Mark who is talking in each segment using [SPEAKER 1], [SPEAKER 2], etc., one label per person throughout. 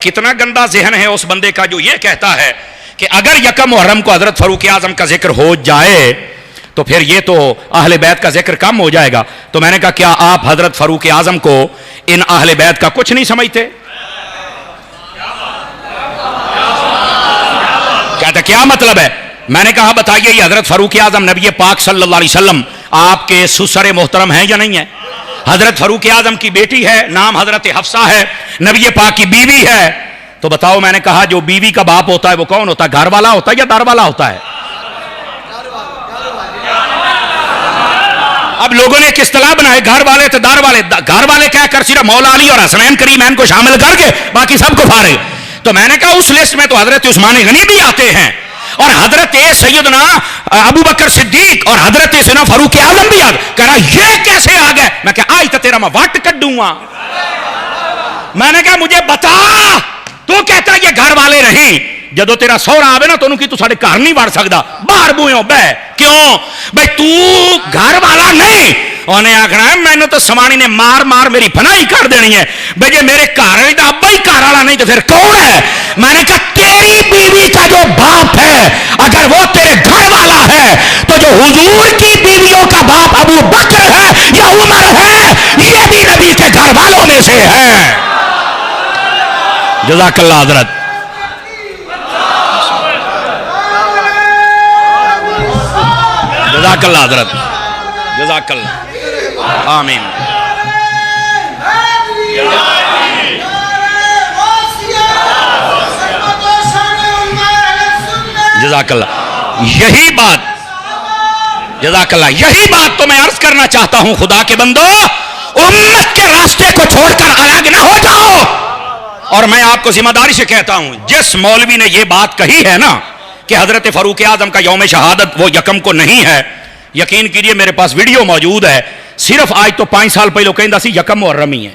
[SPEAKER 1] کتنا گندا ذہن ہے اس بندے کا جو یہ کہتا ہے کہ اگر یکم محرم کو حضرت فاروق اعظم کا ذکر ہو جائے تو پھر یہ تو اہل بیت کا ذکر کم ہو جائے گا. تو میں نے کہا کیا آپ حضرت فاروق اعظم کو ان اہل بیت کا کچھ نہیں سمجھتے؟ کہتا کیا مطلب ہے؟ میں نے کہا بتائیے یہ حضرت فاروق اعظم نبی پاک صلی اللہ علیہ وسلم آپ کے سسر محترم ہیں یا نہیں ہیں؟ حضرت فاروق اعظم کی بیٹی ہے، نام حضرت حفصہ ہے، نبی پاک کی بیوی ہے. تو بتاؤ، میں نے کہا جو بیوی کا باپ ہوتا ہے وہ کون ہوتا ہے؟ گھر والا ہوتا ہے یا دار والا ہوتا ہے؟ اب لوگوں نے ایک اصطلاح بنائے گھر والے تو دار والے. گھر والے کہہ کر صرف مولا علی اور حسنین کریمین کو شامل کر کے باقی سب کو فارغ. تو میں نے کہا اس لسٹ میں تو حضرت عثمان غنی بھی آتے ہیں اور حضرت سیدنا ابو بکر صدیق اور حضرت سیدنا فاروق اعظم بھی آ گئے. کہہ رہا یہ کیسے آ گئے؟ میں کہا آج تو تیرا میں وٹ کڈوں گا. میں نے کہا مجھے بتا. تو کہتا یہ گھر والے نہیں. جدو تیرا سورا آوے نا تو انہوں کی تو ساڑھے گھر نہیں بڑھ سکتا، باہر بوئیں بے. کیوں بھئی تو گھر والا نہیں؟ انہیں آکھنا ہے میں نے تو سوانی نے مار مار میری پناہی کر دینی ہے. بھئی یہ میرے گھر والی تو ابا ہی گھر والا نہیں تو پھر کون ہے؟ میں نے کہا تیری بیوی کا جو باپ ہے اگر وہ تیرے گھر والا ہے تو جو حضور کی بیویوں کا باپ ابو بکر ہے یا عمر ہے یہ بھی نبی کے گھر والوں میں سے ہے. جزاک اللہ حضرت. جزاک اللہ حضرت. جزاک اللہ. آمین. جزاک اللہ. یہی بات جزاک اللہ یہی بات تو میں عرض کرنا چاہتا ہوں خدا کے بندو، امت کے راستے کو چھوڑ کر الگ نہ ہو جاؤ. اور میں آپ کو ذمہ داری سے کہتا ہوں جس مولوی نے یہ بات کہی ہے نا کہ حضرت فاروق اعظم کا یوم شہادت وہ یکم کو نہیں ہے، یقین کیجئے میرے پاس ویڈیو موجود ہے. صرف آج تو 5 سال پہلے کہندہ سی یکم محرم ہی ہے.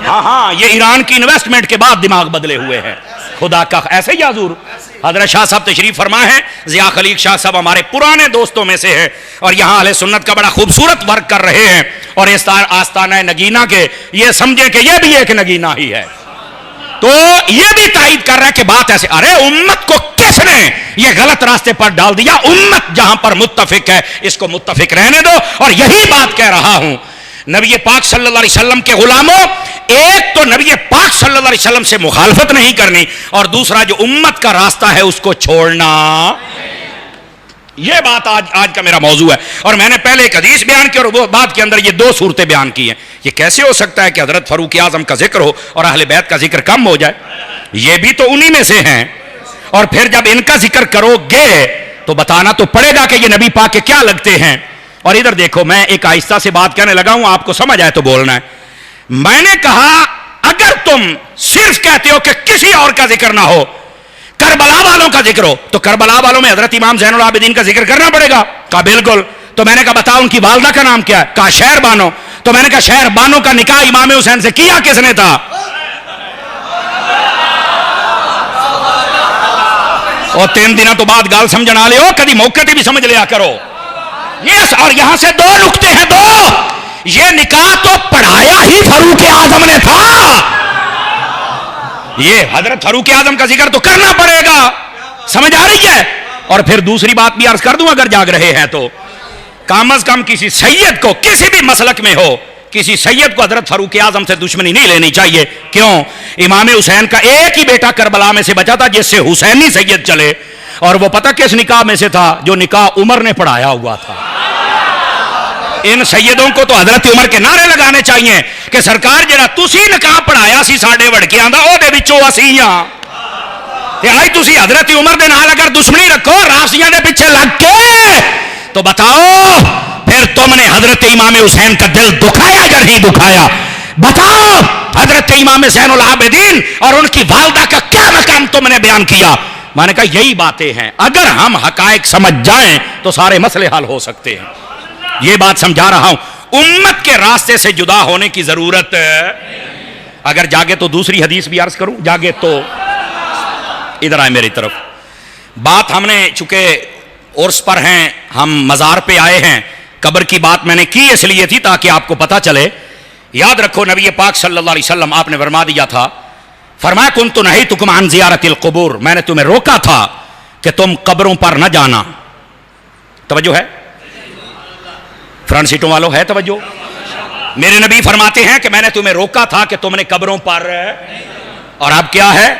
[SPEAKER 1] ہاں یہ ایران کی انویسٹمنٹ کے بعد دماغ بدلے ہوئے ہیں. خدا کا ایسے ہی حضور حضرت شاہ صاحب تشریف فرما ہے. ضیاء خلیق شاہ صاحب ہمارے پرانے دوستوں میں سے ہیں اور یہاں اہل سنت کا بڑا خوبصورت ورک کر رہے ہیں. اور آستانہ نگینہ کے یہ سمجھیں کہ یہ بھی ایک نگینہ ہی ہے. تو یہ بھی تائید کر رہا ہے کہ بات ایسے. ارے امت کو کس نے یہ غلط راستے پر ڈال دیا؟ امت جہاں پر متفق ہے اس کو متفق رہنے دو. اور یہی بات کہہ رہا ہوں نبی پاک صلی اللہ علیہ وسلم کے غلاموں، ایک تو نبی پاک صلی اللہ علیہ وسلم سے مخالفت نہیں کرنی اور دوسرا جو امت کا راستہ ہے اس کو چھوڑنا. یہ بات آج کا میرا موضوع ہے. اور میں نے پہلے ایک حدیث بیان کی اور وہ بات کے اندر یہ 2 صورتیں بیان کی ہیں. یہ کیسے ہو سکتا ہے کہ حضرت فاروق اعظم کا ذکر ہو اور اہل بیت کا ذکر کم ہو جائے؟ یہ بھی تو انہی میں سے ہیں. اور پھر جب ان کا ذکر کرو گے تو بتانا تو پڑے گا کہ یہ نبی پاک کے کیا لگتے ہیں. اور ادھر دیکھو میں ایک آہستہ سے بات کہنے لگا ہوں، آپ کو سمجھ آئے تو بولنا ہے. میں نے کہا اگر تم صرف کہتے ہو کہ کسی اور کا ذکر نہ ہو، کربلا والوں کا ذکر ہو، تو کربلا والوں میں حضرت امام زین العابدین کا ذکر کرنا پڑے گا. کہا بالکل. تو میں نے کہا بتاؤ ان کی والدہ کا نام کیا ہے؟ کہا شہر بانو. تو میں نے کہا شہر بانو کا نکاح امام حسین سے کیا کس نے تھا؟ اور 3 دنوں تو بعد گال سمجھنا لے ہو، کدی موقع تے بھی سمجھ لیا کرو. یس. اور یہاں سے 2 نکتے ہیں. 2 یہ نکاح تو پڑھایا ہی فاروق اعظم نے تھا. یہ حضرت فاروق اعظم کا ذکر تو کرنا پڑے گا. سمجھ آ رہی ہے؟ اور پھر دوسری بات بھی عرض کر دوں اگر جاگ رہے ہیں تو کم از کم کسی سید کو کسی بھی مسلک میں ہو کسی سید کو حضرت فاروق اعظم سے دشمنی نہیں لینی چاہیے. کیوں؟ امام حسین کا ایک ہی بیٹا کربلا میں سے بچا تھا جس سے حسینی سید چلے، اور وہ پتہ کس نکاح میں سے تھا؟ جو نکاح عمر نے پڑھایا ہوا تھا. ان سیدوں کو تو حضرت عمر کے نعرے لگانے چاہیے کہ سرکار جڑا تسی نکاح پڑھایا سی ساڈے وڑکیاں دا او دے وچوں اسی ہاں تے آج تسی حضرت عمر دے نال اگر دشمنی رکھو رافضیاں دے پیچھے لگ کے تو بتاؤ پھر تم نے حضرت امام حسین کا دل دکھایا یا نہیں دکھایا؟ بتاؤ حضرت امام زین العابدین اور ان کی والدہ کا کیا مقام تم نے بیان کیا؟ میں نے کہا یہی باتیں ہیں. اگر ہم حقائق سمجھ جائیں تو سارے مسئلے حل ہو سکتے ہیں. یہ بات سمجھا رہا ہوں. امت کے راستے سے جدا ہونے کی ضرورت اگر جاگے تو دوسری حدیث بھی عرض کروں. جاگے تو ادھر آئے میری طرف. بات ہم نے چونکہ عرس پر ہیں، ہم مزار پہ آئے ہیں، قبر کی بات میں نے کی اس لیے تھی تاکہ آپ کو پتہ چلے یاد رکھو نبی پاک صلی اللہ علیہ وسلم آپ نے فرما دیا تھا، فرمایا کنت نہیتکم عن زیارت القبور، میں نے تمہیں روکا تھا کہ تم قبروں پر نہ جانا. توجہ ہے فرنٹ سیٹوں والوں، ہے توجہ؟ میرے نبی فرماتے ہیں کہ میں نے تمہیں روکا تھا کہ تم نے قبروں پر، اور اب کیا ہے؟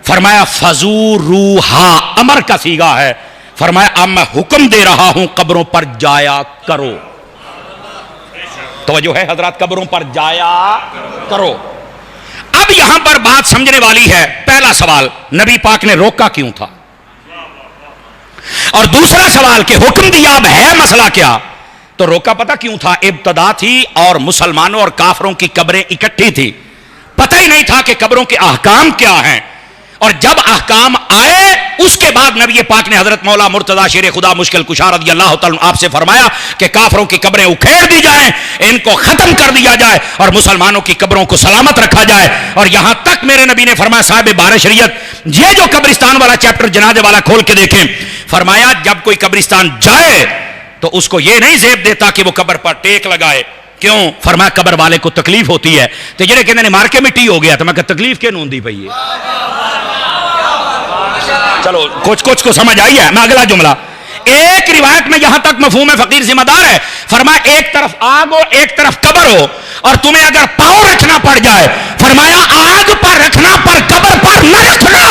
[SPEAKER 1] فرمایا فزوروہا، امر کا صیغہ ہے. فرمایا اب میں حکم دے رہا ہوں قبروں پر جایا کرو. توجہ ہے حضرات، قبروں پر جایا کرو. اب یہاں پر بات سمجھنے والی ہے. پہلا سوال، نبی پاک نے روکا کیوں تھا؟ اور دوسرا سوال کہ حکم دیا، اب ہے مسئلہ کیا؟ تو روکا پتہ کیوں تھا؟ ابتدا تھی اور مسلمانوں اور کافروں کی قبریں اکٹھی تھی، پتہ ہی نہیں تھا کہ قبروں کے احکام کیا ہیں. اور جب احکام آئے اس کے بعد نبی پاک نے حضرت مولا مرتضی شیر خدا مشکل کشا رضی اللہ تعالیٰ آپ سے فرمایا کہ کافروں کی قبریں اکھیڑ دی جائیں، ان کو ختم کر دیا جائے اور مسلمانوں کی قبروں کو سلامت رکھا جائے. اور یہاں تک میرے نبی نے فرمایا، صاحب بار شریعت یہ جو قبرستان والا چیپٹر جنازے والا کھول کے دیکھیں، فرمایا جب کوئی قبرستان جائے تو اس کو یہ نہیں زیب دیتا کہ وہ قبر پر ٹیک لگائے. کیوں؟ فرمایا قبر والے کو تکلیف ہوتی ہے. تو جنہیں کہتے ہیں مار کے مٹی ہو گیا، تو میں کہ تکلیف کیوں نہیں ہوندی پئی ہے؟ چلو کچھ کو سمجھ آئی ہے. میں اگلا جملہ، ایک روایت میں یہاں تک مفہوم فقیر ذمہ دار ہے. فرمایا ایک طرف آگ ہو ایک طرف قبر ہو، اور تمہیں اگر پاؤں رکھنا پڑ جائے، فرمایا آگ پر رکھنا پر قبر پر نہ رکھنا.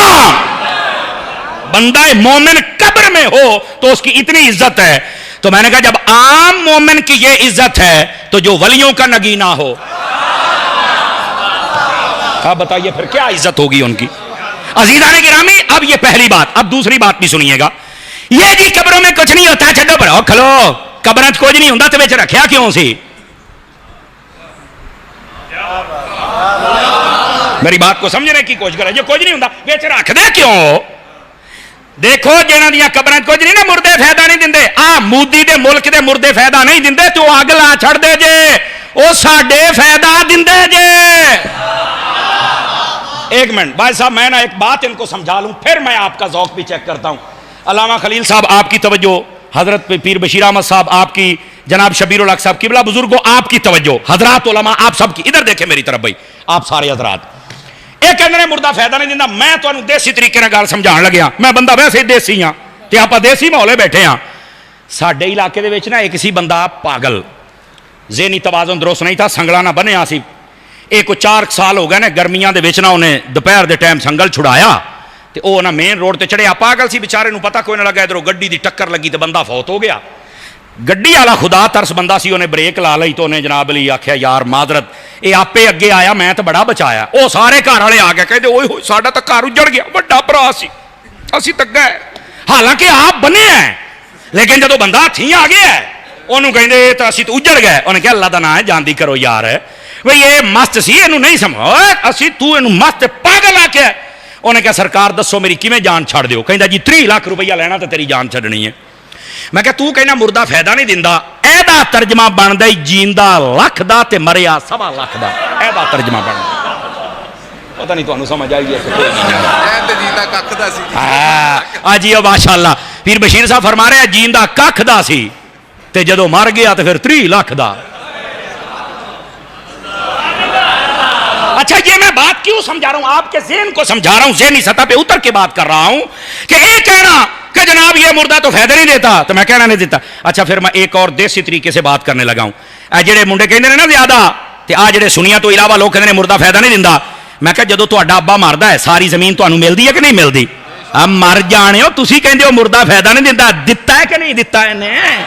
[SPEAKER 1] بندہ مومن قبر میں ہو تو اس کی اتنی عزت ہے. تو میں نے کہا جب عام مومن کی یہ عزت ہے تو جو ولیوں کا نگینہ ہو، آپ بتائیے پھر کیا عزت ہوگی ان کی. عزیزان گرامی، اب یہ پہلی بات. اب دوسری بات بھی سنیے گا. یہ جی قبروں میں کچھ نہیں ہوتا، چھڈو پرو کھلو، قبر کچھ نہیں ہوتا تو وچ رکھیا کیوں سی؟ میری بات کو سمجھنے کی کوشش کریں. جو کچھ نہیں ہوتا وچ رکھ دے کیوں؟ دیکھو جنہاں دیاں قبراں کچھ نہیں نا، مردے فائدہ نہیں دیندے. آ مودی دے ملک دے مردے فائدہ نہیں دیندے تو اگ لا چھڑ دے جے، او ساڈے فائدہ دیندے جے. ایک منٹ بھائی صاحب، میں نا ایک بات ان کو سمجھا لوں، پھر میں آپ کا ذوق بھی چیک کرتا ہوں. علامہ خلیل صاحب آپ کی توجہ، حضرت پیر بشیر احمد صاحب آپ کی، جناب شبیر الحق صاحب قبلہ بزرگوں آپ کی توجہ، حضرات علماء آپ سب کی ادھر دیکھیں میری طرف بھائی، آپ سارے حضرات. ایک کہندے مردہ فائدہ نہیں دیندا. میں تانوں دیسی طریقے نال گل سمجھان لگیا. میں بندہ ویسے دیسی ہاں تے آپا دیسی ماحولے بیٹھے ہاں. ساڈے علاقے دے وچ نا ایک سی بندہ پاگل، ذہنی توازن درست نہیں تھا، سنگلا نہ بنیا سی. ایک 4 سال ہو گئے نے، گرمیاں دے وچ نا انہیں دوپہر دے ٹائم سنگل چھڑایا تے او نا مین روڈ تے چڑھیا. پاگل سی بیچارے نوں پتہ کوئی نہ لگا، ادھروں گڈی دی ٹکر لگی تے بندہ فوت ہو گیا. گڈی والا خدا ترس بندہ سی، انہیں بریک لا لئی تو انہیں جناب علی آکھیا یار معذرت، اے آپے اگے آیا، میں تو بڑا بچایا. او سارے گھر والے آ کے کہتے اوئے ہوئے ساڈا تو گھر اجڑ گیا، بڑا بھرا سی اسی تک گئے. حالانکہ آپ بنے ہیں، لیکن جدو بندہ ہاتھی آ گیا ہے انہوں کہندے تو اسی تو اجڑ گئے. انہیں کہا اللہ دا نام ہے جاندی کرو یار، بھئی یہ مست سی، اینو نہیں سمجھو اسی تو اینو مست پاگل آ کے. انہیں کہا سرکار دسو میری کیویں جان چھڑ دیو؟ کہندا جی 30 لاکھ روپیہ لینا تو تیری جان چھڈنی ہے. میں کہا تو کہنا مردہ فائدہ نہیں دیندا، ایدا ترجمہ بندا جیندا لکھ دا تے مریا 1.25 لاکھ دا. ایدا ترجمہ بندا، پتہ نہیں تانوں سمجھ آئی ہے کہ کوئی نہیں تے جیندا ککھ دا سی. ہاں جی ماشاءاللہ پیر بشیر صاحب فرما رہے ہیں جیندا ککھ دا سی تے جدوں مر گیا تے پھر 30 لاکھ دا. اچھا یہ میں بات کیوں سمجھا رہا ہوں؟ آپ کے ذہن کو سمجھا رہا ہوں، ذہنی سطح پہ اتر کے بات کر رہا ہوں کہ ایک کہنا کہ جناب یہ مردہ تو فائدہ نہیں دیتا، تو میں کہنا نہیں دیتا. اچھا پھر میں ایک اور دیسی طریقے سے بات کرنے لگا ہوں. اے جڑے منڈے کہندے نے نا زیادہ تے آ جڑے سنیا تو علاوہ لوگ کہندے نے مردہ فائدہ نہیں دیندا. میں کہا جدوں تہاڈا ابا مردا ہے ساری زمین تانوں ملدی ہے کہ نہیں ملدی؟ مر جانے ہو تسی کہندے ہو مردہ فائدہ نہیں دیندا، دتا ہے کہ نہیں دتا ہے؟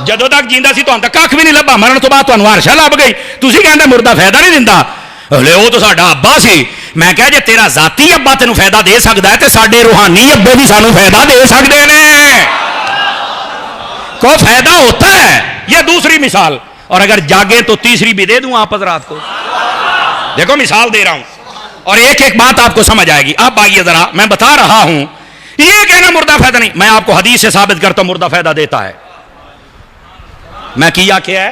[SPEAKER 1] جدوں تک جیندا سی تہاں تک کھ بھی نہیں لبا، مرن تو بعد تہاں عرش لب گئی، تسی کہندے مردہ فائدہ نہیں دیندا. ہلے وہ تو ساڈا ابا سی. میں کہا جے تیرا ذاتی ابا تینوں فائدہ دے سکتا ہے تے ساڈے روحانی ابے بھی سانوں فائدہ دے سکتے ہیں. کو فائدہ ہوتا ہے. یہ دوسری مثال، اور اگر جاگے تو تیسری بھی دے دوں آپ حضرات کو. دیکھو مثال دے رہا ہوں اور ایک ایک بات آپ کو سمجھ آئے گی. اب آئیے ذرا میں بتا رہا ہوں یہ کہنا مردہ فائدہ نہیں، میں آپ کو حدیث سے ثابت کرتا ہوں مردہ فائدہ دیتا ہے. میں کیا ہے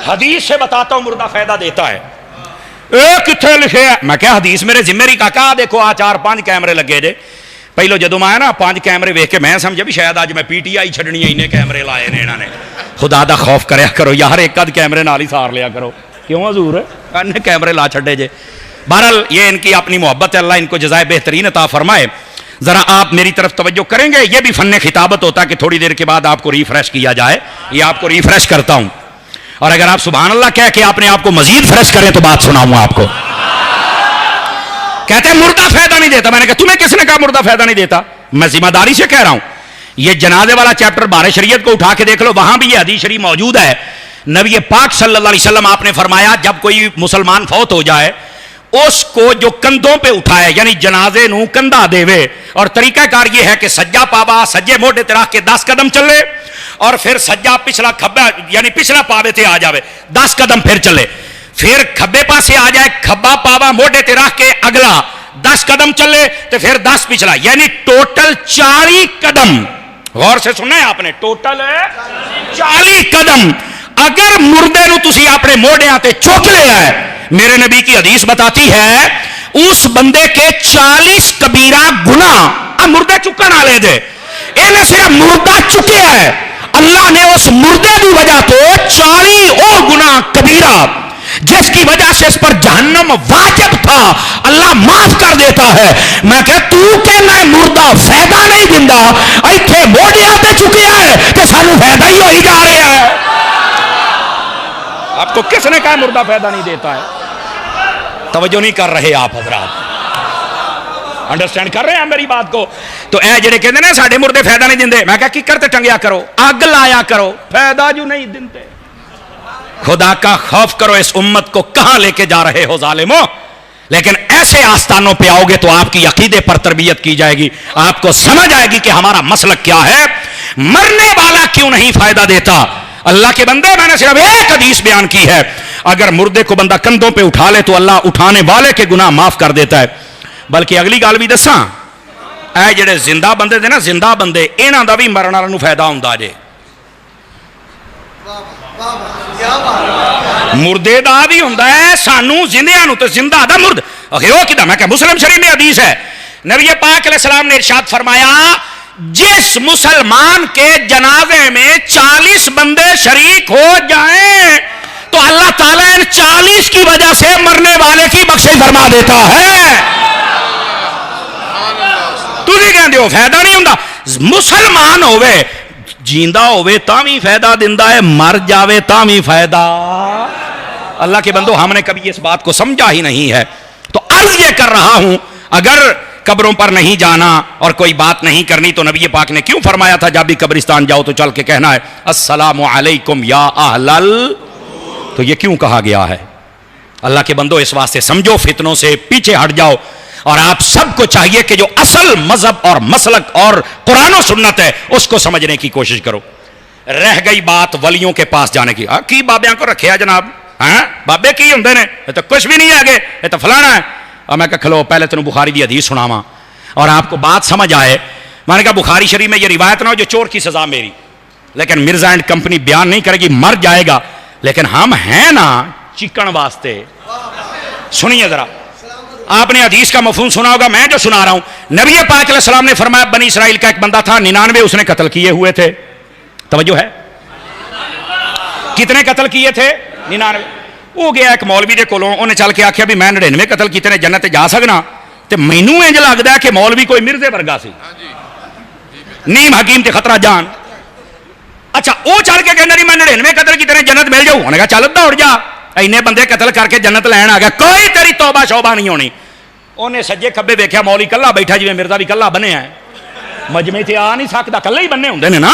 [SPEAKER 1] حدیث سے بتاتا ہوں مردہ فائدہ دیتا ہے. کتنے لکھے ہے؟ میں کیا حدیث میرے ذمہ ری کاکا دیکھو آ 4-5 کیمرے لگے جے. پہلو جدو میں آیا نا 5 کیمرے ویکھ کے میں سمجھا بھی شاید اج میں پی ٹی آئی چھڈنی ہے، انہیں کیمرے لائے نے انہاں نے. خدا دا خوف کریا کرو یار, ایک آدھ کیمرے نال ہی سار لیا کرو. کیوں حضور انہیں کیمرے لا چھڑے جے. بہرحال یہ ان کی اپنی محبت ہے, اللہ ان کو جزائے بہترین عطا فرمائے. ذرا آپ میری طرف توجہ کریں گے, یہ بھی فن خطابت ہوتا ہے کہ تھوڑی دیر کے بعد آپ کو ریفریش کیا جائے. یہ آپ کو ریفریش کرتا ہوں, اور اگر آپ سبحان اللہ کہہ کے آپ نے آپ کو مزید فریش کریں تو بات سناؤں آپ کو. کہتے ہیں مردہ فائدہ نہیں دیتا. میں نے کہا تمہیں کس نے کہا مردہ فائدہ نہیں دیتا؟ میں ذمہ داری سے کہہ رہا ہوں. یہ جنازے والا چیپٹر بارہ شریعت کو اٹھا کے دیکھ لو, وہاں بھی یہ حدیث شریف موجود ہے. نبی پاک صلی اللہ علیہ وسلم آپ نے فرمایا جب کوئی مسلمان فوت ہو جائے اس کو جو کندھوں پہ اٹھائے, یعنی جنازے نو کندھا دے وے, اور طریقہ کار یہ ہے کہ سجا پاوا سجے موڈے تے رکھ کے 10 قدم چلے, اور پھر سجا پچھلا کھبا یعنی پچھلا پاوے تے آ جاوے 10 قدم پھر چلے, پھر کھبے پاسے آ جائے کھبا پاوا موڈے تے رکھ کے اگلا 10 قدم چلے تو پھر 10 پچھلا, یعنی ٹوٹل 40 قدم. غور سے سننا ہے آپ نے, ٹوٹل 40 قدم. اگر مردے نو تسی اپنے موڈیاں تے چوک لیا ہے, میرے نبی کی حدیث بتاتی ہے اس بندے کے 40 کبیرہ گناہ مردے چکن والے دے, انہیں صرف مردہ چکیا ہے, اللہ نے اس مردے کی وجہ تو 40 اور گناہ کبیرہ جس کی وجہ سے اس پر جہنم واجب تھا اللہ معاف کر دیتا ہے. میں کہ تو کہنا ہے مردہ فائدہ نہیں دیندا, ایتھے موڈیاں تے چکیا ہے تے سانو فائدہ ہی ہوئی جا رہا ہے. آپ کو کس نے کہا مردہ فائدہ نہیں دیتا ہے؟ توجہ نہیں کر رہے آپ حضرات, انڈرسٹینڈ کر رہے ہیں میری بات کو؟ تو اے جڑے کہتے ہیں ساڈے مردے فائدہ نہیں دیندے, میں کہا کی کرتے ٹنگیا کرو, اگ لایا کرو, فائدہ جو نہیں دیندے. خدا کا خوف کرو, اس امت کو کہاں لے کے جا رہے ہو ظالمو. لیکن ایسے آستانوں پہ آؤ گے تو آپ کی عقیدے پر تربیت کی جائے گی, آپ کو سمجھ آئے گی کہ ہمارا مسلک کیا ہے. مرنے والا کیوں نہیں فائدہ دیتا؟ اللہ کے بندے, میں نے صرف ایک حدیث بیان کی ہے, اگر مردے کو بندہ کندھوں پہ اٹھا لے تو اللہ اٹھانے والے کے گناہ معاف کر دیتا ہے. بلکہ اگلی گل بھی دساں, اے جڑے زندہ بندے دے نا, زندہ بندے انہاں دا بھی مرن والے نوں فائدہ ہوندا جے. مردے دا بھی ہوندا ہے سانو زندیاں نوں, تے زندہ دا مرد اخر او کیدا؟ میں کہ مسلم شریف میں حدیث ہے, نبی پاک علیہ السلام نے ارشاد فرمایا جس مسلمان کے جنازے میں 40 بندے شریک ہو جائیں تو اللہ تعالیٰ ان 40 کی وجہ سے مرنے والے کی بخشش فرما دیتا ہے. تسی کہندے ہو فائدہ نہیں ہوندا, مسلمان ہوئے جیندہ ہوئے تاں بھی فائدہ دیندا ہے, مر جاوے تاں بھی فائدہ. اللہ کے بندو, ہم نے کبھی اس بات کو سمجھا ہی نہیں ہے. تو عرض یہ کر رہا ہوں, اگر قبروں پر نہیں جانا اور کوئی بات نہیں کرنی تو نبی پاک نے کیوں فرمایا تھا جب بھی قبرستان جاؤ تو چل کے کہنا ہے السلام علیکم یا اہل تو یہ کیوں کہا گیا ہے؟ اللہ کے بندو, اس واسطے سمجھو, فتنوں سے پیچھے ہٹ جاؤ, اور آپ سب کو چاہیے کہ جو اصل مذہب اور مسلک اور قرآن و سنت ہے اس کو سمجھنے کی کوشش کرو. رہ گئی بات ولیوں کے پاس جانے کی, کی بابیاں کو رکھے ہے جناب, ہاں بابے کی ہوندے نے, یہ تو کچھ بھی نہیں ہے آگے, یہ تو فلانا ہے. اور میں کہا کھلو پہلے تنوں بخاری دی حدیث سناواں اور آپ کو بات سمجھ آئے. میں نے کہا بخاری شریف میں یہ روایت نہ ہو جو چور کی سزا میری, لیکن مرزا اینڈ کمپنی بیان نہیں کرے گی, مر جائے گا, لیکن ہم ہیں نا چکن واسطے. سنیے ذرا, آپ نے حدیث کا مفہوم سنا ہوگا, میں جو سنا رہا ہوں. نبی پاک علیہ السلام نے فرمایا بنی اسرائیل کا ایک بندہ تھا, 99 اس نے قتل کیے ہوئے تھے. توجہ ہے, کتنے قتل کیے تھے؟ 99. وہ گیا ایک مولوی دے کولوں, انہیں چل کے آخیا بھی میں 99 قتل کیتے نے, جنت جا سکنا؟ تے مینوں انج لگدا ہے کہ مولوی کوئی مرزے ورگا سی, نیم حکیم تے خطرہ جان. اچھا وہ چل کے کہندا نہیں میں 99 قتل کیتے نے, جنت مل جاؤ. انہوں نے کہا چل دوڑ جا, اینے بندے قتل کر کے جنت لین آ گیا, کوئی تیری توبہ شوبہ نہیں ہونی. انہیں سجے کھبے ویکھیا مولوی کلا بیٹھا, جویں مرزا بھی کلا بنیا ہے, مجمع تے آ نہیں سکدا, کلے ہی بننے ہوندے نے نا.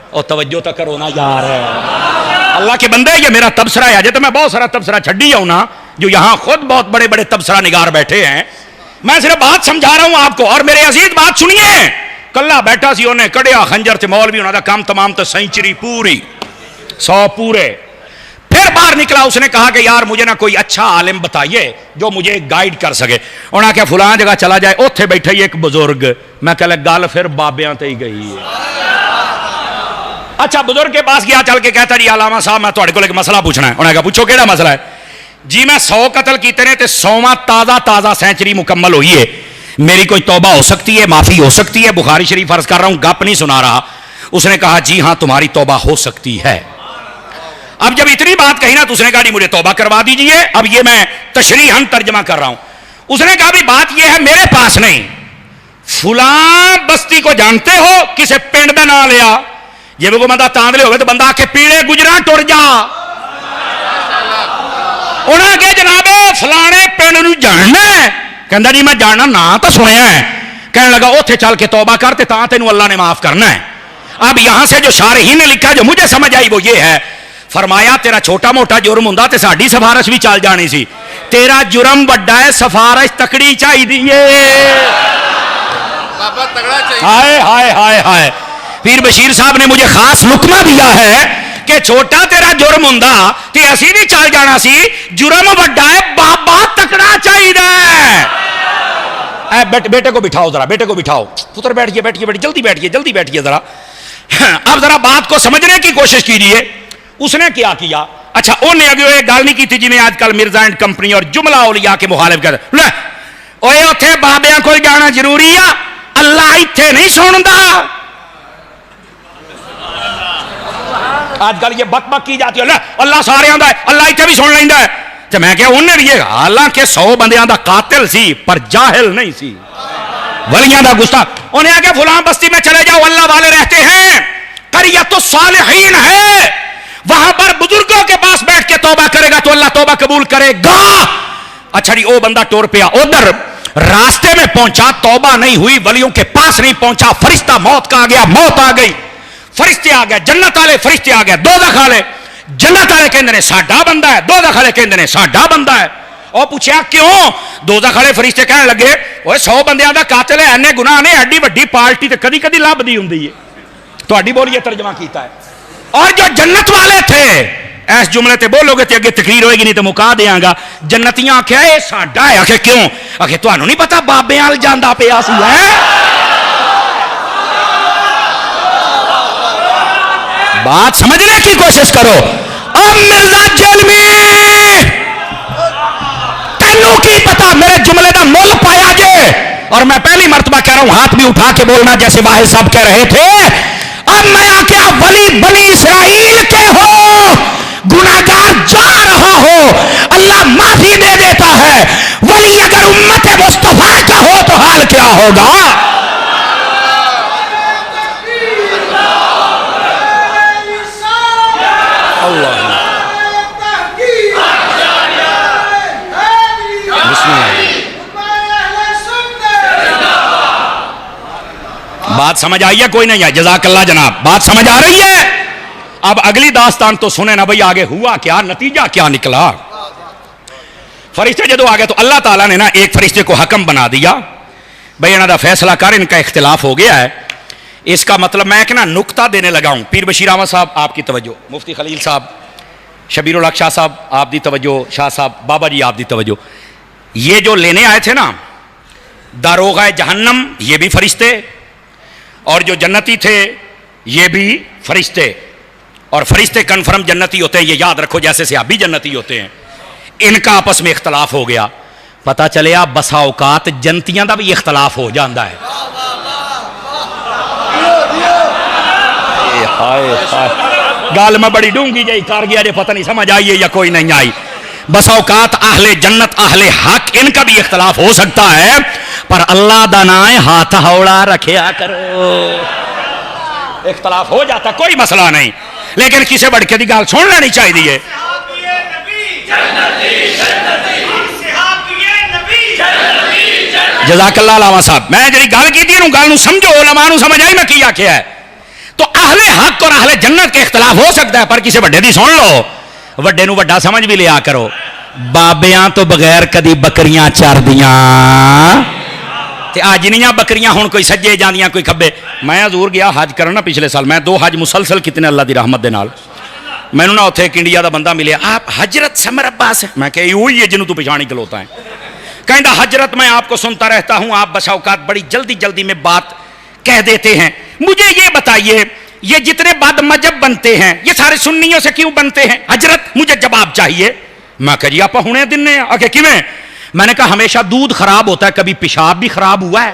[SPEAKER 1] اور توجہ تو کرو نا یار, اللہ کے بندے یہ میرا تبصرہ ہے. جی تو میں بہت سارا تبصرہ چھڈی آؤں نا, جو یہاں خود بہت بڑے بڑے تبصرہ نگار بیٹھے ہیں, میں صرف بات سمجھا رہا ہوں آپ کو. اور میرے عزیز بات سنیے, کلا بیٹھا سی, انہیں کڑیا خنجر تے مولوی انہوں نے کام تمام تو سینچری پوری 100 پورے. پھر باہر نکلا, اس نے کہا کہ یار مجھے نا کوئی اچھا عالم بتائیے جو مجھے گائیڈ کر سکے. انہوں نے کہا فلاں جگہ چلا جائے, اوتھے بیٹھے ہی ایک بزرگ. میں کہا گل پھر بابیاں تے ہی گئی ہے. اچھا بزرگ کے پاس گیا, چل کے کہتا جی علامہ صاحب میں تھوڑے کو ایک مسئلہ پوچھنا ہے. انہوں نے کہا پوچھو کیڑا مسئلہ ہے؟ جی میں 100 قتل کیتے نے تے 100واں تازہ سینچری مکمل ہوئی ہے, میری کوئی توبہ ہو سکتی ہے, معافی ہو سکتی ہے؟ بخاری شریف فرض کر رہا ہوں, گپ نہیں سنا رہا. اس نے کہا جی ہاں تمہاری توبہ ہو سکتی ہے. اب جب اتنی بات کہی نا تو اس نے کہا نہیں مجھے توبہ کروا دیجئے. اب یہ میں تشریحاً ترجمہ کر رہا ہوں. اس نے کہا بھی بات یہ ہے میرے پاس نہیں, فلاں بستی کو جانتے ہو, کسے پنڈ دا نام لیا, جب وہ بندہ تاندلے ہوئے تو بندہ آ کے پیڑے گجرا ٹر جا. انہاں کہ جناب فلانے پنڈ نو جاننا ہے, کہندا جی میں جاننا نا تو سنیا ہے. کہنے لگا اوتھے چل کے توبہ کرتے تاں تینوں اللہ نے معاف کرنا ہے. اب یہاں سے جو شارحین نے لکھا جو مجھے سمجھ آئی وہ یہ ہے, فرمایا تیرا چھوٹا موٹا جرم ہوندا تے ساڈی سفارش بھی چل جانی سی, تیرا جرم بڑا ہے, سفارش تکڑی چاہیے.
[SPEAKER 2] بابا تگڑا چاہیے.
[SPEAKER 1] ہائے ہائے ہائے ہائے, پیر بشیر صاحب نے مجھے خاص لقمہ دیا ہے کہ چھوٹا تیرا جرم ہوندا تے اسی بھی چل جانا سی, جرم بڑا ہے, بابا تکڑا چاہیے. بیٹے کو بٹھاؤ ذرا, بیٹے کو بٹھاؤ, پتر بیٹھیے بیٹھیے بیٹھیے, جلدی بیٹھیے ذرا. اب ذرا بات کو سمجھنے کی کوشش کیجیے. اس نے کیا کیا؟ اچھا انہیں اگے ایک گل نہیں کی تھی جی میں آج کل مرزا اینڈ کمپنی اور جملہ اولیاء کے مخالف کر لے اوے اوتھے بابیاں کول جانا ضروری آ, اللہ ایتھے نہیں سندا. آج کل یہ بک بک کی جاتی ہے, اللہ سارے آندا ہے, اللہ ایتھے بھی سن لیندا ہے. تو میں کہا انہیں بھی یہ, حالانکہ 100 بندیاں دا قاتل سی پر جاہل نہیں سی, ولیاں دا گستاخ. انہیں آگے فلاں بستی میں چلے جاؤ, اللہ والے رہتے ہیں, قریۃ الصالحین ہے, وہاں پر بزرگوں کے پاس بیٹھ کے توبہ کرے گا تو اللہ توبہ قبول کرے گا. اچھا جی او بندہ ٹور پیا, ادھر راستے میں پہنچا, توبہ نہیں ہوئی, ولیوں کے پاس نہیں پہنچا, فرشتہ موت کا آ گیا, موت آ گئی, فرشتے آ گئے, جنت والے فرشتے آ گئے, دوزخ والے, جنت والے کہندے نے ساڈا بندہ ہے, دوزخ والے کہندے نے ساڈا بندہ ہے. اور پوچھا کیوں؟ دوزخ والے فرشتے کہنے لگے اوے 100 بندیاں دا قاتل ہے, اینے گناہ نے, ایڈی وڈی پارٹی تے کدی کدی لبدی ہوندی ہے. تہاڈی بولیے ترجمہ کیتا ہے. اور جو جنت والے تھے, اس جملے تے بولو گے تے اگے تقریر ہوئے گی نہیں تو مکا دیاں گا. جنتیاں آکھیا اے ساڈا ہے. آکھے کیوں؟ آکھے تانوں نہیں پتا بابے وال جاندا پیا سی ہے. بات سمجھنے کی کوشش کرو. اب مرزا جیلمی تینوں کی پتا میرے جملے دا مول پایا جے, اور میں پہلی مرتبہ کہہ رہا ہوں ہاتھ بھی اٹھا کے بولنا جیسے واحد صاحب کہہ رہے تھے. اب میں آکیا ولی بنی اسرائیل کے ہو, گناہگار جا رہا ہو, اللہ معافی دے دیتا ہے. ولی اگر امت مصطفیٰ کا ہو تو حال کیا ہوگا؟ اللہ بات سمجھ آئی ہے کوئی نہیں ہے؟ جزاک اللہ جناب, بات سمجھ آ رہی ہے؟ اب اگلی داستان تو سنیں نا بھئی, آگے ہوا کیا, نتیجہ کیا نکلا. فرشتے جدو آگے تو اللہ تعالیٰ نے نا ایک فرشتے کو حکم بنا دیا, بھئی انہاں دا فیصلہ کر, ان کا اختلاف ہو گیا ہے. اس کا مطلب میں ایک نا نکتہ دینے لگا ہوں. پیر بشیر احمد صاحب آپ کی توجہ, مفتی خلیل صاحب, شبیر الحق شاہ صاحب آپ دی توجہ, شاہ صاحب بابا جی آپ دی توجہ. یہ جو لینے آئے تھے نا داروغہ جہنم, یہ بھی فرشتے, اور جو جنتی تھے یہ بھی فرشتے. اور فرشتے کنفرم جنتی ہوتے ہیں, یہ یاد رکھو, جیسے صحابی جنتی ہوتے ہیں. ان کا آپس میں اختلاف ہو گیا. پتہ چلیا بسا اوقات جنتیاں دا بھی اختلاف ہو جاندہ ہے. گال میں بڑی ڈونگی جائی کار گیا جے, پتہ نہیں سمجھ آئیے یا کوئی نہیں آئی. بس اوقات اہل جنت اہل حق ان کا بھی اختلاف ہو سکتا ہے, پر اللہ دانائے ہاتھ ہوڑا رکھیا کرو. اختلاف ہو جاتا کوئی مسئلہ نہیں, لیکن کسے بڑھ کے دی گال سن لینی چاہیے. جزاک اللہ علامہ صاحب, میں جی گل کی تھی گل سمجھو, علماء نو سمجھ آئی میں کیا کیا ہے. تو اہل حق اور اہل جنت کے اختلاف ہو سکتا ہے, پر کسی بڑے دی سن لو, وڈے نو وڈا سمجھ بھی لیا کرو. بابیاں تو بغیر کدی بکریاں چار دیاں تے آجنیاں بکریاں ہون کوئی سجے جاندیاں کوئی کھبے. میں حضور گیا حج کرنا پچھلے سال, میں 2 حج مسلسل کتنے اللہ دی رحمت دے نال. میں نے نا اتھے ایک انڈیا دا بندہ ملیا, آپ حضرت سمر عباس ہے؟ میں کہا وہی ہے جنہوں تو پچھانی کھلوتا ہے. کہندا حضرت میں آپ کو سنتا رہتا ہوں, آپ بسا اوقات بڑی جلدی جلدی میں بات کہہ دیتے ہیں, مجھے یہ بتائیے یہ جتنے بد مذہب بنتے ہیں یہ سارے سنیوں سے کیوں بنتے ہیں حضرت؟ مجھے جواب چاہیے. میں کہا جی آپ ہونے دن نے آگے کیویں؟ میں نے کہا ہمیشہ دودھ خراب ہوتا ہے, کبھی پیشاب بھی خراب ہوا ہے؟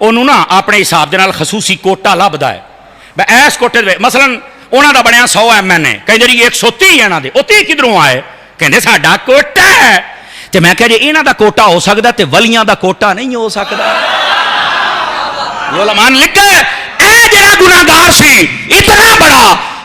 [SPEAKER 1] ਉਹਨੂੰ ਨਾ ਆਪਣੇ ਹਿਸਾਬ ਦੇ ਨਾਲ ਖਸੂਸੀ ਕੋਟਾ ਲੱਭਦਾ ਹੈ ਮੈਂ ਐਸ ਕੋਟੇ ਦੇ ਮਸਲਨ ਉਹਨਾਂ ਦਾ ਬਣਿਆ 100 ਐਮਐਨਏ ਕਹਿੰਦੇ ਜੀ 130 ਇਹਨਾਂ ਦੇ ਉਹ 30 ਕਿਧਰੋਂ ਆਏ ਕਹਿੰਦੇ ਸਾਡਾ ਕੋਟਾ ਹੈ ਤੇ ਮੈਂ ਕਿਹਾ ਜੇ ਇਹਨਾਂ ਦਾ ਕੋਟਾ ਹੋ ਸਕਦਾ ਤੇ ਵਲੀਆਂ ਦਾ ਕੋਟਾ ਨਹੀਂ ਹੋ ਸਕਦਾ ਉਲਮਾ ਨੇ ਲਿਖਿਆ ਇਹ ਜਿਹੜਾ ਗੁਨਾਹਗਾਰ ਸੀ ਇਤਨਾ ਬੜਾ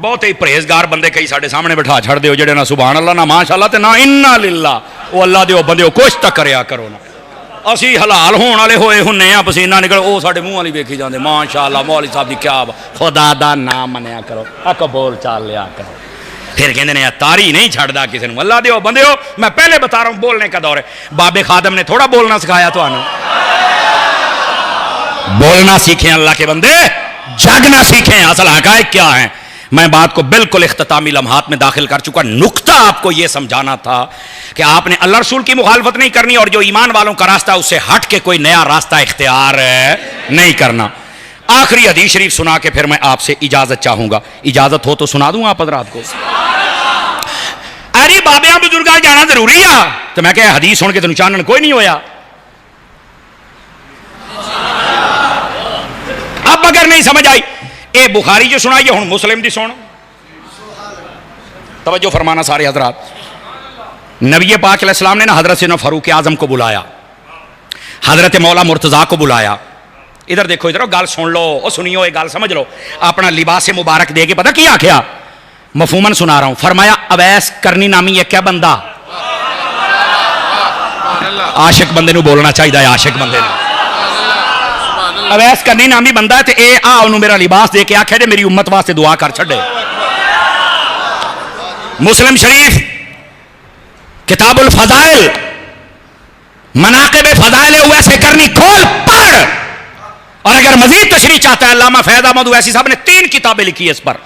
[SPEAKER 1] بہت ہی پرہیزگار بندے کئی ساڈے سامنے بٹھا چھڑ دیو جڑے نہ سبحان اللہ نہ ماشاءاللہ تے نہ انا للہ. وہ اللہ دیو بندیو کچھ تک کریا کرو نا. اسی حلال ہون والے ہوئے ہنے ہاں پسینہ نکل او ساڈے منہ والی ویکھی جاندے ماشاءاللہ مولوی صاحب دی کیا خدا دا نام منیا کرو اک بول چال لیا کرو. پھر کہندے نے تاری نہیں چھڑدا کسی نوں. اللہ دیو بندیو میں پہلے بتا رہا ہوں بولنے کا دور ہے. بابے خادم نے تھوڑا بولنا سکھایا تو آنا بولنا سیکھیں اللہ کے بندے, جاگنا سیکھیں اصل حقائق کیا ہیں. میں بات کو بالکل اختتامی لمحات میں داخل کر چکا. نقطہ آپ کو یہ سمجھانا تھا کہ آپ نے اللہ رسول کی مخالفت نہیں کرنی اور جو ایمان والوں کا راستہ اس سے ہٹ کے کوئی نیا راستہ اختیار نہیں کرنا. آخری حدیث شریف سنا کے پھر میں آپ سے اجازت چاہوں گا. اجازت ہو تو سنا دوں آپ حضرات کو. ارے بابیاں بزرگاں جانا ضروری ہے تو میں کہ حدیث سن کے تو چانن کوئی نہیں ہویا. اب اگر نہیں سمجھ آئی اے بخاری جو سنا یہ ہوں مسلم دی سن. توجہ فرمانا سارے حضرات. نبی پاک علیہ السلام نے نا حضرت سیدنا فاروق اعظم کو بلایا, حضرت مولا مرتضیٰ کو بلایا. ادھر دیکھو ادھر گل سن لو او سنیو یہ گل سمجھ لو. اپنا لباس مبارک دے کے پتہ کیا کیا مفہوماً سنا رہا ہوں. فرمایا اویس کرنی نامی یہ کیا بندہ عاشق بندے نو بولنا چاہیے. عاشق بندے نو اویس کرنی نامی بندہ ہے تے اے آ انہوں میرا لباس دے کے آکھے دے میری امت واسطے دعا کر چھڑے. مسلم شریف کتاب الفضائل مناقب فضائل اویس کرنی کھول پڑھ. اور اگر مزید تشریح چاہتا ہے علامہ فیض احمد اویسی صاحب نے 3 کتابیں لکھی ہے اس پر,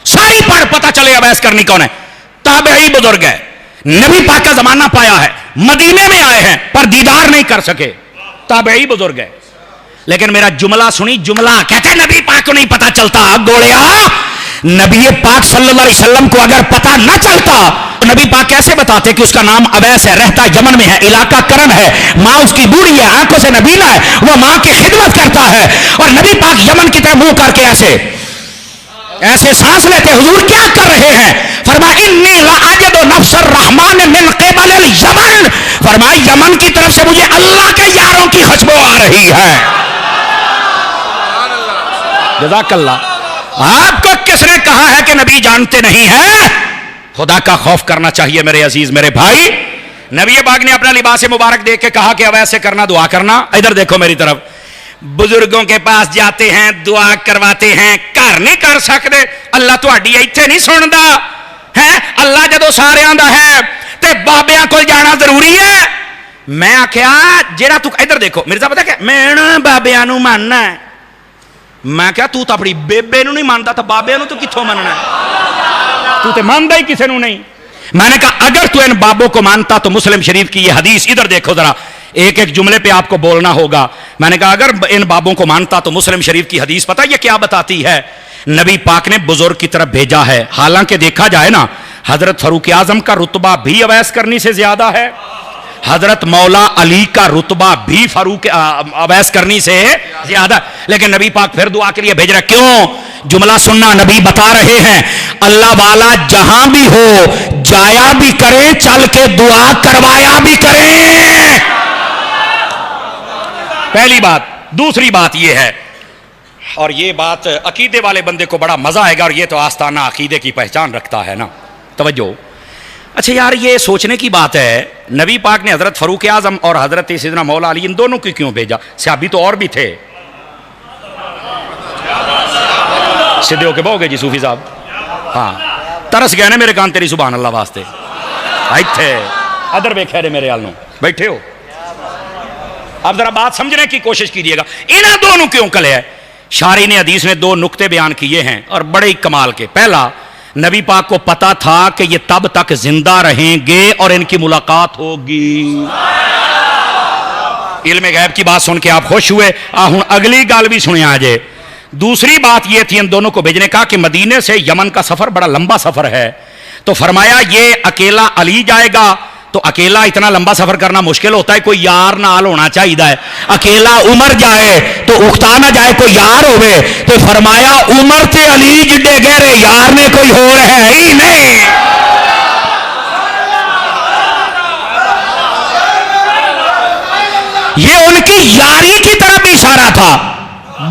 [SPEAKER 1] ساری پڑھ پتہ چلے اویس کرنی کون ہے. تابعی بزرگ ہے, نبی پاک کا زمانہ پایا ہے, مدینے میں آئے ہیں پر دیدار نہیں کر سکے, تابعی بزرگ ہے. لیکن میرا جملہ سنی, جملہ کہتے ہیں نبی پاک کو نہیں پتا چلتا. گوڑیا نبی پاک صلی اللہ علیہ وسلم کو اگر پتا نہ چلتا تو نبی پاک کیسے بتاتے کہ اس کا نام اویس ہے, رہتا یمن میں ہے, علاقہ کرن ہے, ماں اس کی بوڑھی ہے, آنکھوں سے نبینا ہے, وہ ماں کی خدمت کرتا ہے. اور نبی پاک یمن کی طرف منہ کر کے ایسے سانس لیتے حضور کیا کر رہے ہیں. فرمایا انی لاجد نفس الرحمن من قبل الیمن, فرمایا یمن کی طرف سے مجھے اللہ کے یاروں کی خوشبو آ رہی ہے. جزاک اللہ. آپ کو کس نے کہا ہے کہ نبی جانتے نہیں ہیں؟ خدا کا خوف کرنا چاہیے میرے عزیز میرے بھائی. نبی پاک نے اپنا لباس مبارک دیکھ کے کہا کہ اب ایسے کرنا دعا کرنا. ادھر دیکھو میری طرف, بزرگوں کے پاس جاتے ہیں دعا کرواتے ہیں, گھر نہیں کر سکتے. اللہ تہاڈی ایتھے نہیں سندا ہے, اللہ جدو ساریاں دا ہے تے بابیاں کول جانا ضروری ہے. میں آخیا جیڑا تو ادھر دیکھو میرے صاحب پتہ کہ میں بابیاں نو ماننا ہے. میں کہا تو اپنی بیبے نو نہیں مانتا تو بابے نو تو کتھوں مننا ہے, تو تے ماندا ہی کسے نو نہیں. میں نے کہا اگر تو ان بابوں کو مانتا تو مسلم شریف کی یہ حدیث ادھر دیکھو ذرا, ایک ایک جملے پہ آپ کو بولنا ہوگا. میں نے کہا اگر ان بابوں کو مانتا تو مسلم شریف کی حدیث پتہ یہ کیا بتاتی ہے. نبی پاک نے بزرگ کی طرف بھیجا ہے. حالانکہ دیکھا جائے نا حضرت فاروق اعظم کا رتبہ بھی اویس کرنی سے زیادہ ہے, حضرت مولا علی کا رتبہ بھی فاروق اویس کرنی سے زیادہ, لیکن نبی پاک پھر دعا کے لیے بھیج رہے. کیوں؟ جملہ سننا, نبی بتا رہے ہیں اللہ والا جہاں بھی ہو جایا بھی کریں, چل کے دعا کروایا بھی کریں. پہلی بات. دوسری بات یہ ہے, اور یہ بات عقیدے والے بندے کو بڑا مزہ آئے گا, اور یہ تو آستانہ عقیدے کی پہچان رکھتا ہے نا. توجہ. اچھا یار یہ سوچنے کی بات ہے نبی پاک نے حضرت فاروق اعظم اور حضرت سیدنا مولا علی ان دونوں کو کیوں بھیجا؟ صحابی تو اور بھی تھے. سیدھے ہو کے بہو گے جی صوفی صاحب, ہاں ترس گئے نا میرے کان تیری سبحان اللہ واسطے. تھے ادھر ویکھے رہے میرے آل بیٹھے ہو. اب ذرا بات سمجھنے کی کوشش کیجیے گا, انہاں دونوں کیوں کلے ہے؟ شارح نے حدیث میں 2 نقطے بیان کیے ہیں اور بڑے ہی کمال کے. پہلا, نبی پاک کو پتا تھا کہ یہ تب تک زندہ رہیں گے اور ان کی ملاقات ہوگی. علم غیب کی بات سن کے آپ خوش ہوئے. ہوں اگلی گل بھی سنیں آجے. دوسری بات یہ تھی ان دونوں کو بھیجنے کا کہ مدینے سے یمن کا سفر بڑا لمبا سفر ہے, تو فرمایا یہ اکیلا علی جائے گا تو اکیلا اتنا لمبا سفر کرنا مشکل ہوتا ہے, کوئی یار نال ہونا چاہیے. اکیلا عمر جائے تو اکتا نہ جائے, کوئی یار ہوئے. تو فرمایا عمر تے علی جڈے گہرے یار نے کوئی ہو رہے ہی نہیں. یہ ان کی یاری کی طرف بھی اشارہ تھا.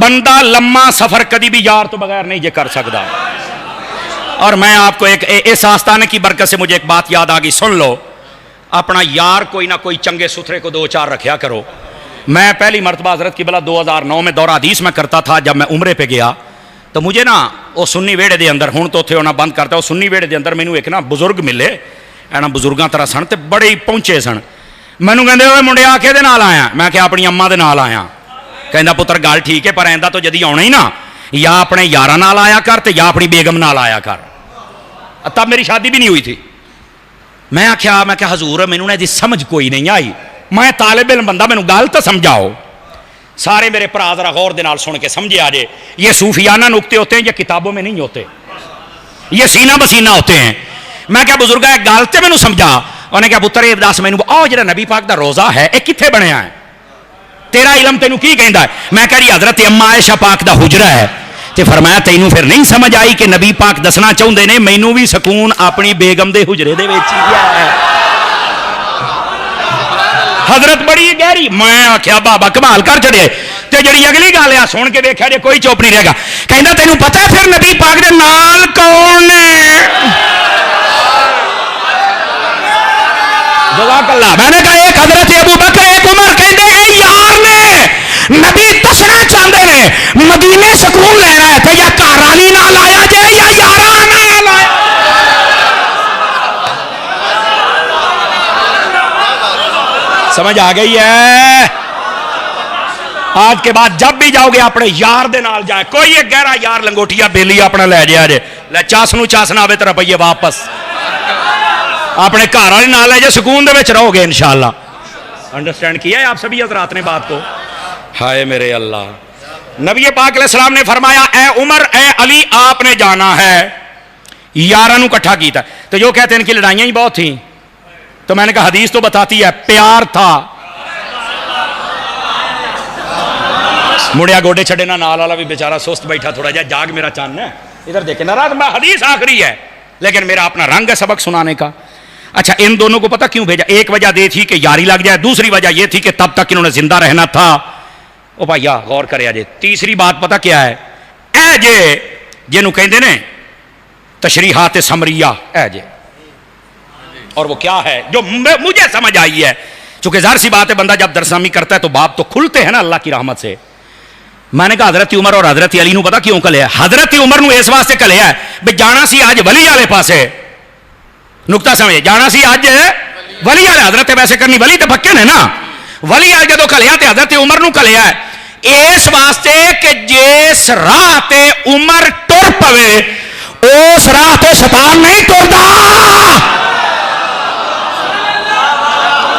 [SPEAKER 1] بندہ لمبا سفر کدی بھی یار تو بغیر نہیں یہ کر سکتا. اور میں آپ کو ایک اس آستانے کی برکت سے مجھے ایک بات یاد آ گئی, سن لو. اپنا یار کوئی نہ کوئی چنگے ستھرے کو 2-4 رکھیا کرو. میں پہلی مرتبہ حضرت قبلہ 2009 میں دورہ حدیث میں کرتا تھا. جب میں عمرے پہ گیا تو مجھے نا وہ سنی ویڑے دے اندر, ہوں تو اتنے ہونا بند کرتا, وہ سنی ویڑے دے اندر مینوں ایک نا بزرگ ملے, اینا بزرگاں طرح سن تے بڑے ہی پہنچے سن. مینوں کہندے اوے منڈیا کہدے نال آیا؟ میں کہ اپنی اماں دے نال آیا. کہندا پتر گل ٹھیک ہے پر ایندا تو جدی آنا ہی نا یا اپنے یاراں نال آیا کر تے یا اپنی بیگم نال آیا کر. تب میری شادی بھی نہیں ہوئی تھی. میں کہ حضور مینوں نے دی سمجھ کوئی نہیں آئی, میں طالب علم بندہ, مینوں گل تو سمجھاؤ. سارے میرے پرا ذرا غور دے نال سن کے سمجھے آ جے, یہ صوفیانہ نکتے ہوتے ہیں, یہ کتابوں میں نہیں ہوتے, یہ سینہ بسینہ ہوتے ہیں. میں کیا بزرگا ایک گل تے مینوں سمجھا. انہیں کہا پتر یہ دس مینوں او جڑا نبی پاک دا روزہ ہے یہ کتھے بنیا ہے, تیرا علم تینوں کی کہندا ہے؟ میں کہہ رہی حضرت اما عائشہ پاک دا حجرہ ہے. تے فرمایا تینوں پھر نہیں سمجھ آئی کہ نبی پاک دسنا چاہندے نے مینوں بھی سکون اپنی بیگم دے حجرے دے وچ ہی ہے. حضرت بڑی گہری. میں آخیا بابا کمال کر چڑے. تے جڑی اگلی گل ہے سن کے دیکھا جے کوئی چپ نہیں رہے گا. کہندا تینوں پتہ ہے پھر نبی پاک دے نال کون نے؟ جزاک اللہ. میں نے کہا ایک حضرت ابو بکر ایک عمر کہندے اے یار نے نبی دسنا چاہتے ہیں مدینے سکون لینا ہے تے یا کارانی نال آیا جے یا یاراں نال آیا. سمجھ آ گئی ہے؟ آج کے بعد جب بھی جاؤ گے اپنے یار دے نال جائیں. کوئی ایک گہرا یار لنگوٹیا بیلی اپنا لے جائے جے, لے چاسنو چاسنا آوے تے روپیے واپس اپنے گھر والے نال لے جے, سکون دے وچ رہو گے انشاءاللہ. انڈرسٹینڈ کیا ہے آپ سبھی حضرات نے بات کو؟ ہائے میرے اللہ. نبی پاک علیہ السلام نے فرمایا اے عمر اے علی آپ نے جانا ہے. یاراں نوں اکٹھا کیتا. تو جو کہتے ہیں ان کی لڑائیاں ہی بہت تھیں, تو میں نے کہا حدیث تو بتاتی ہے پیار تھا. مڑیا گوڈے چھڑے نا نال والا بھی بیچارہ سست بیٹھا تھوڑا جا جاگ میرا چان ہے ادھر دیکھیں ناراض. میں حدیث آخری ہے لیکن میرا اپنا رنگ ہے سبق سنانے کا. اچھا ان دونوں کو پتہ کیوں بھیجا؟ ایک وجہ یہ تھی کہ یاری لگ جائے, دوسری وجہ یہ تھی کہ تب تک انہوں نے زندہ رہنا تھا. او بھائیا غور کرے آجے. تیسری بات پتہ کیا ہے؟ اے جے جنوں کہندے نے تشریحات سمریہ اے جے, اور وہ کیا ہے جو مجھے سمجھ آئی ہے. چونکہ ظاہر سی بات ہے بندہ جب درسامی کرتا ہے تو باب تو کھلتے ہیں نا اللہ کی رحمت سے. میں نے کہا حضرت عمر اور حضرت علی نو پتا کیوں کلیا؟ حضرت عمر نو اس واسطے کلیا ہے بھئی جانا سی آج ولی والے پاسے. نکتہ سمجھے, جانا سی آج ولی والے. حضرت ویسے کرنی ولی تو پکے نے نا, ولی والے جدو کلیا تے حضرت عمر نو کلیا ہے اس واسطے کہ جس راہ تے عمر ٹر پوے اس راہ تے شیطان نہیں ٹردا.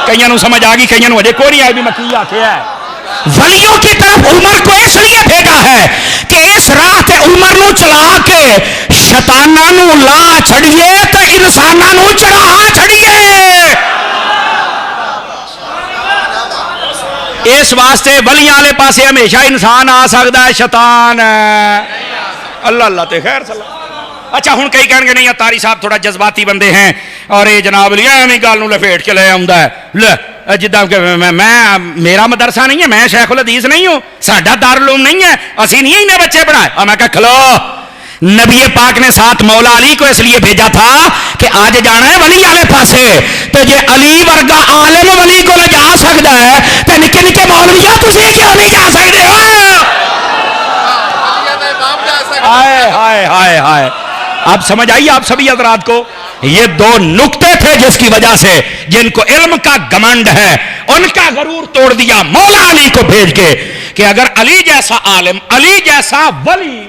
[SPEAKER 1] کئیاں نو سمجھ آ گئی, کئیاں نو اجے کوئی نہیں آئی بھی میں کی آکھیا ہے. ولیوں کی طرف عمر کو اس لیے بھیجا ہے کہ اس راہ تے عمر نو چلا کے شیطاناں نو لا چھڑیے تے انساناں نو چڑھا چھڑیے. اس واسطے ولیاں والے پاسے ہمیشہ انسان آ سکتا ہے, شیطان اللہ اللہ تے خیر صلی اللہ. اچھا ہوں کئی کہیں گے نہیں تاری صاحب تھوڑا جذباتی بندے ہیں اور یہ جناب لیا ایویں گل نوں لپیٹ کے لے آوندا ہے. لے جداں کہ میں میرا مدرسہ نہیں ہے, میں شیخ الحدیث نہیں ہوں, ساڈا دارالعلوم نہیں ہے, اسی نہیں انہیں بچے پڑھائے. اور میں کہا کھلو, نبی پاک نے ساتھ مولا علی کو اس لیے بھیجا تھا کہ آج جانا ہے ولی والے پاسے. تو جے علی ورگا عالم ولی کو لے جا سکتا ہے تو نکے نکے مولویاں تسی کیوں نہیں جا سکتے ہو؟ ہائے ہائے ہائے ہائے. اب سمجھ آئی آپ سبھی حضرات کو؟ یہ دو نکتے تھے جس کی وجہ سے جن کو علم کا گمنڈ ہے ان کا غرور توڑ دیا مولا علی کو بھیج کے کہ اگر علی جیسا عالم, علی جیسا ولی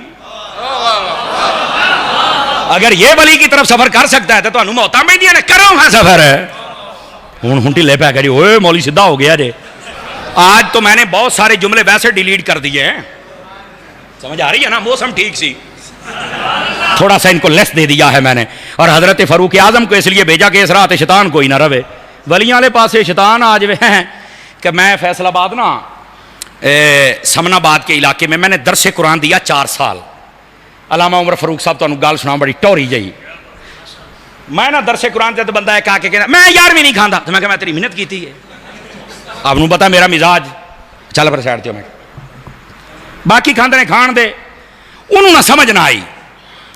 [SPEAKER 1] اگر یہ ولی کی طرف سفر کر سکتا ہے تو انہوں موتا میں دیا نے کرو ہاں سفر ہے. ہوں ٹھلے پہ کری اوے مولی سدھا ہو گیا جے. آج تو میں نے بہت سارے جملے ویسے ڈیلیٹ کر دیے ہیں, سمجھ آ رہی ہے نا, موسم ٹھیک سی, تھوڑا سا ان کو لیس دے دیا ہے میں نے. اور حضرت فاروق اعظم کو اس لیے بھیجا کہ اس رات شیطان کوئی نہ رہے. ولیاں والے پاسے شیطان آج وہ ہیں کہ میں فیصل آباد نا سمن آباد کے علاقے میں نے درس قرآن دیا 4 سال. علامہ عمر فاروق صاحب تو گال سنا بڑی ٹوری جی. میں نا درس قرآن تے بندہ ایک آ کے کہنا میں 11ویں نہیں کھانا, تو میں کہا میں تیری محنت کی ہے, آپ کو پتا میرا مزاج, چل پر سائڈ تے میں باقی کھاندے نے کھان دے. انہوں نہ سمجھ نہ آئی,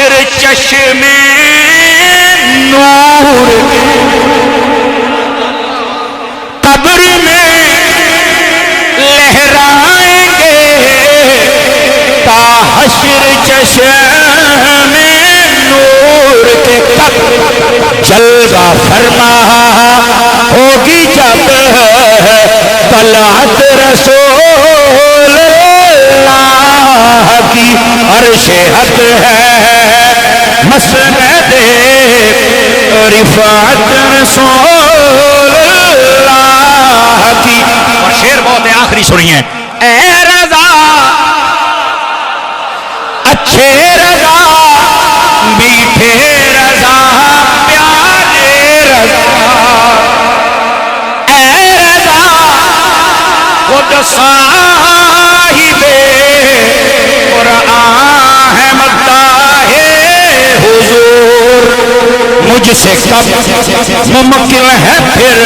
[SPEAKER 1] حشر چشمے نور قبر میں لہرائیں گے تا حشر چشمے نور کے تک جلوہ فرما ہوگی جب طلعت رسول اللہ کی عرش حق ہے مسند رفعت رسول اللہ کی. اور شعر بہت ہے، آخری سنیے. اے رضا اچھے رضا میٹھے رضا پیارے رضا، اے رضا خود صاحب قرآن ہے مداح حضور، مجھ سے کب ممکن ہے پھر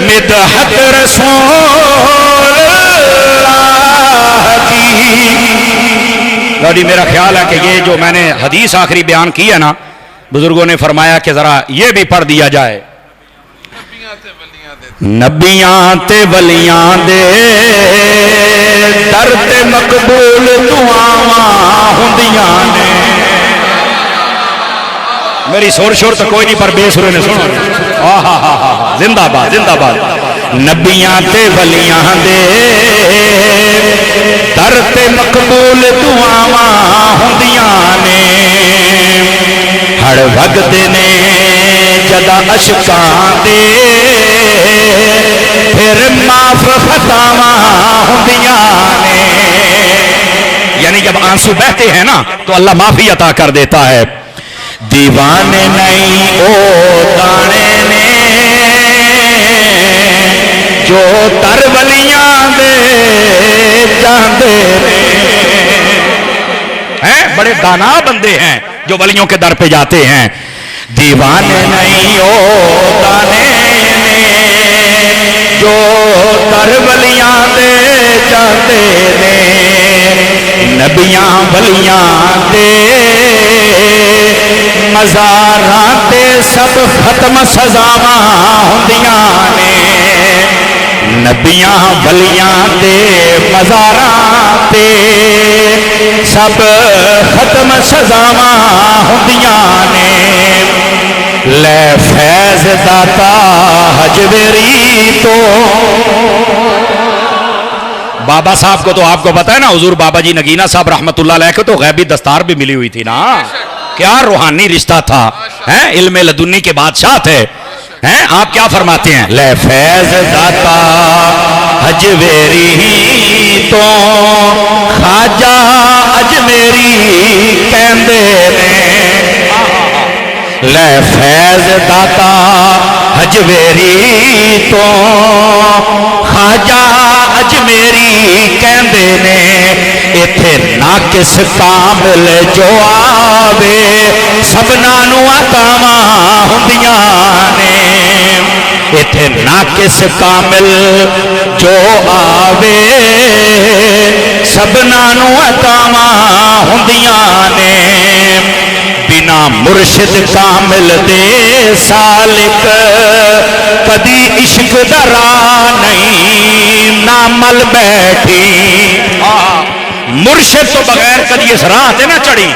[SPEAKER 1] مدحت رسول اللہ کی. لوڈی میرا خیال ہے کہ یہ جو میں نے حدیث آخری بیان کی ہے نا، بزرگوں نے فرمایا کہ ذرا یہ بھی پڑھ دیا جائے. نبیاں تے ولیاں دے در تے مقبول دعاواں ہوندیاں نے. میری سور شور تو کوئی نہیں پر بے سرے نے سنو. زندہ باد زندہ باد. نبیاں تے ولیاں دے در تے مقبول دعاواں ہوندیاں نے. ہر وقت نے جدا اشکاں دے پھر معاف خطاواں ہوندیاں نے. یعنی جب آنسو بہتے ہیں نا تو اللہ معافی عطا کر دیتا ہے. دیوانے نہیں او دانے نے جو تر ولیاں دے جاندے ہیں. بڑے دانا بندے ہیں جو ولیوں کے در پہ جاتے ہیں. دیوانے نہیں او دانے نے جو تر ولیاں دے جاندے نے. نبیاں ولیاں دے مزاراں تے سب ختم سزاواں ہوندیاں نے. نبیاں ولیاں دے مزاراں تے سب ختم سزاواں ہوندیاں نے. لے فیض داتا حجویری تو بابا صاحب کو تو آپ کو پتا ہے نا، حضور بابا جی نگینہ صاحب رحمت اللہ علیہ کو تو غیبی دستار بھی ملی ہوئی تھی نا. کیا روحانی رشتہ تھا، علم لدنی کے بادشاہ تھے. آپ کیا فرماتے ہیں؟ لے فیض داتا حجویری تو خواجہ اجمیری کہندے نے. لے فیض داتا حجویری تو خواجہ اجمیری کہندے نے. ایتھے ناقص کامل جو آوے سبناں نوں عطاواں ہوندیاں نے. ایتھے ناقص کامل جو آوے سبناں نوں عطاواں ہوندیاں نے. بنا مرشد کامل دے سالک کدی عشق دا راہ نہیں نہ مل بیٹھی. مرشد تو بغیر کدی اس راہ تے نہ چڑھی.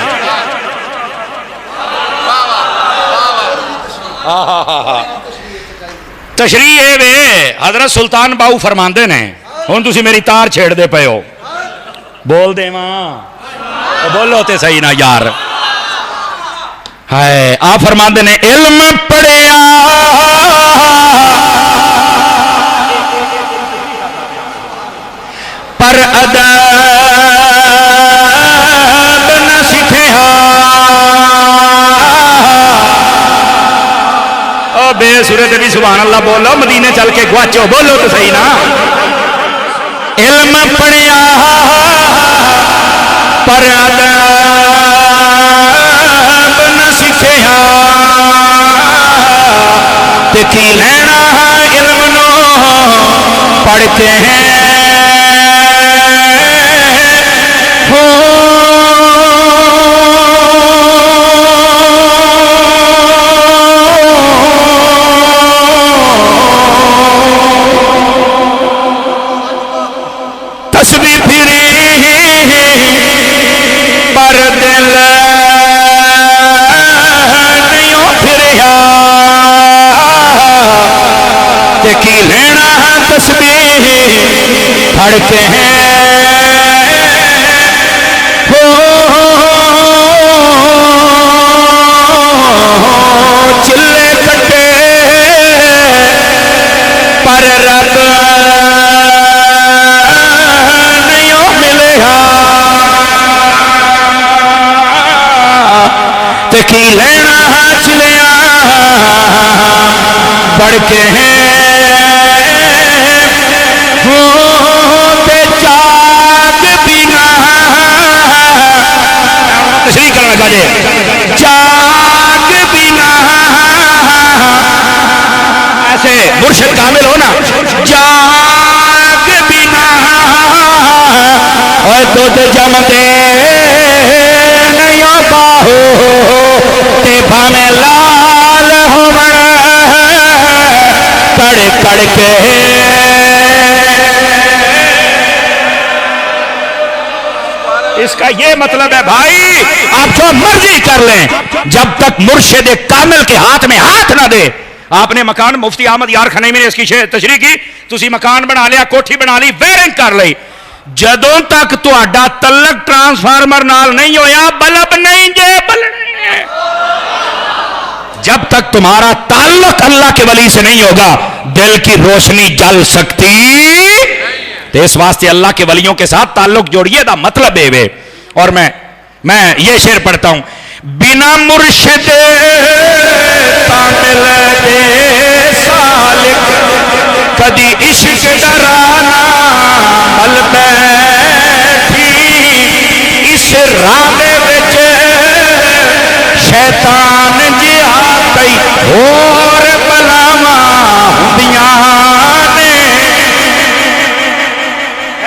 [SPEAKER 1] تشریح اے وے حضرت سلطان باؤ فرماندے نے. ہن تسی میری تار چھیڑ دے پئے ہو. بول دے ماں بولو تے صحیح نا یار. ہے آپ فرماندے نے علم پڑھیا پر ادب نہ سکھیا. او بے سورت بھی سبحان اللہ بولو، مدینے چل کے گواچو بولو تو صحیح نا. علم پڑھیا پر ادب کی لینا علم نو پڑھ کے ہیں تسبیح پھری پر دل نہیں پھریا تے کی لینا تسبیح پڑھ کے چلے کٹے پر رب نہیں ملیا تے کی لینا چلیا پڑھ کے تے چاک بینا تشریح کرنا چاہیے چاک بینا ایسے مرشد کامل ہو نا چاک بینا اور دودھ جم دے نہیں باہو تے بھاویں لال ہون کڑ کڑ کے اس کا یہ مطلب ہے بھائی آپ جو مرضی کر لیں جب تک مرشد کامل کے ہاتھ میں ہاتھ نہ دے. آپ نے مکان مفتی احمد یار خنیمی نے اس کی تشریح کی تسی مکان بنا لیا کوٹھی بنا لی ویرنگ کر لی جدوں تک تہاڈا تعلق ٹرانسفارمر نال نہیں ہویا بلب نہیں جے بلنے جب تک تمہارا تعلق اللہ کے ولی سے نہیں ہوگا دل کی روشنی جل سکتی. تو اس واسطے اللہ کے ولیوں کے ساتھ تعلق جوڑیے دا مطلب ہے. اور میں یہ شعر پڑھتا ہوں بنا مرشد کامل دے سالک کدی عشق ڈرانا مل بیٹھی اس راہ وچ شیطان جی آئی اور بلاواں ہوندیاں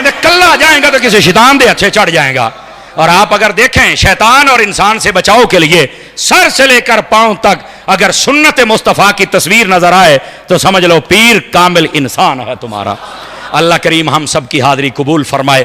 [SPEAKER 1] نے کلا جائیں گا تو کسی شیطان دے اچھے چڑھ جائیں گا. اور آپ اگر دیکھیں شیطان اور انسان سے بچاؤ کے لیے سر سے لے کر پاؤں تک اگر سنت مصطفیٰ کی تصویر نظر آئے تو سمجھ لو پیر کامل انسان ہے تمہارا. اللہ کریم ہم سب کی حاضری قبول فرمائے.